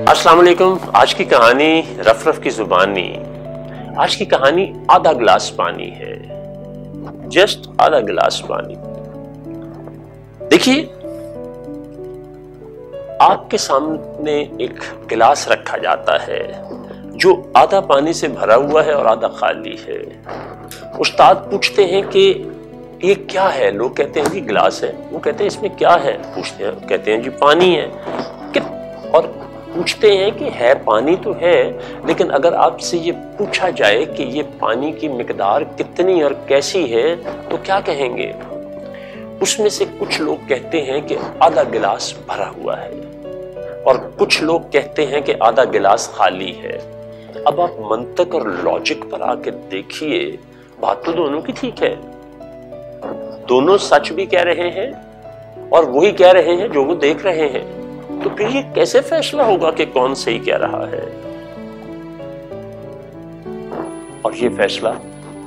अस्सलाम वालेकुम। आज की कहानी रफ रफ की जुबानी। आज की कहानी आधा गिलास पानी है, जस्ट आधा गिलास पानी। देखिए, आपके सामने एक गिलास रखा जाता है जो आधा पानी से भरा हुआ है और आधा खाली है। उस्ताद पूछते हैं कि ये क्या है? लोग कहते हैं जी गिलास है। वो कहते हैं इसमें क्या है? पूछते हैं, कहते हैं जी पानी है। और पूछते हैं कि है पानी तो है, लेकिन अगर आपसे ये पूछा जाए कि ये पानी की मिकदार कितनी और कैसी है तो क्या कहेंगे? उसमें से कुछ लोग कहते हैं कि आधा गिलास भरा हुआ है और कुछ लोग कहते हैं कि आधा गिलास खाली है। अब आप मंतक और लॉजिक पर आके देखिए, बात तो दोनों की ठीक है। दोनों सच भी कह रहे हैं और वही कह रहे हैं जो वो देख रहे हैं। तो फिर ये कैसे फैसला होगा कि कौन सही कह रहा है? और ये फैसला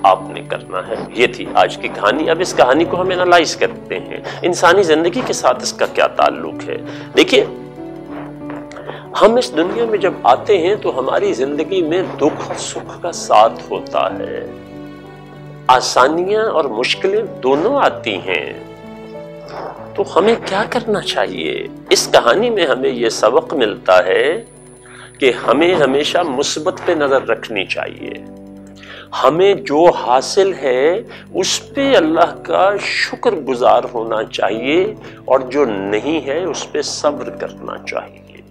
आपने करना है। ये थी आज की कहानी। अब इस कहानी को हम एनालाइज करते हैं, इंसानी जिंदगी के साथ इसका क्या ताल्लुक है। देखिए, हम इस दुनिया में जब आते हैं तो हमारी जिंदगी में दुख और सुख का साथ होता है, आसानियां और मुश्किलें दोनों आती हैं। तो हमें क्या करना चाहिए? इस कहानी में हमें यह सबक मिलता है कि हमें हमेशा मुसीबत पे नजर रखनी चाहिए। हमें जो हासिल है उस पे अल्लाह का शुक्रगुजार होना चाहिए और जो नहीं है उस पे सब्र करना चाहिए।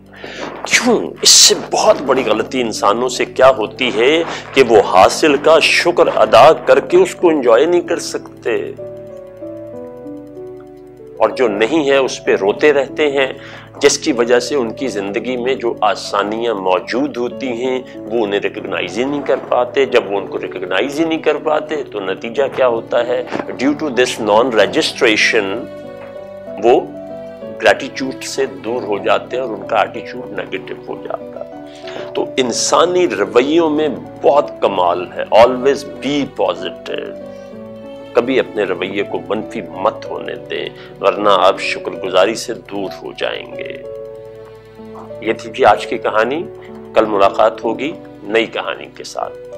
क्यों? इससे बहुत बड़ी गलती इंसानों से क्या होती है कि वो हासिल का शुक्र अदा करके उसको एंजॉय नहीं कर सकते और जो नहीं है उस पे रोते रहते हैं, जिसकी वजह से उनकी जिंदगी में जो आसानियां मौजूद होती हैं वो उन्हें रिकॉग्नाइज ही नहीं कर पाते। जब वो उनको रिकॉग्नाइज ही नहीं कर पाते तो नतीजा क्या होता है? Due to this non registration वो ग्रैटिट्यूड से दूर हो जाते हैं और उनका एटीट्यूड नेगेटिव हो जाता है। तो इंसानी रवैयों में बहुत कमाल है। Always be positive. कभी अपने रवैये को मनफी मत होने दें, वरना आप शुक्रगुजारी से दूर हो जाएंगे। ये थी जी आज की कहानी। कल मुलाकात होगी नई कहानी के साथ।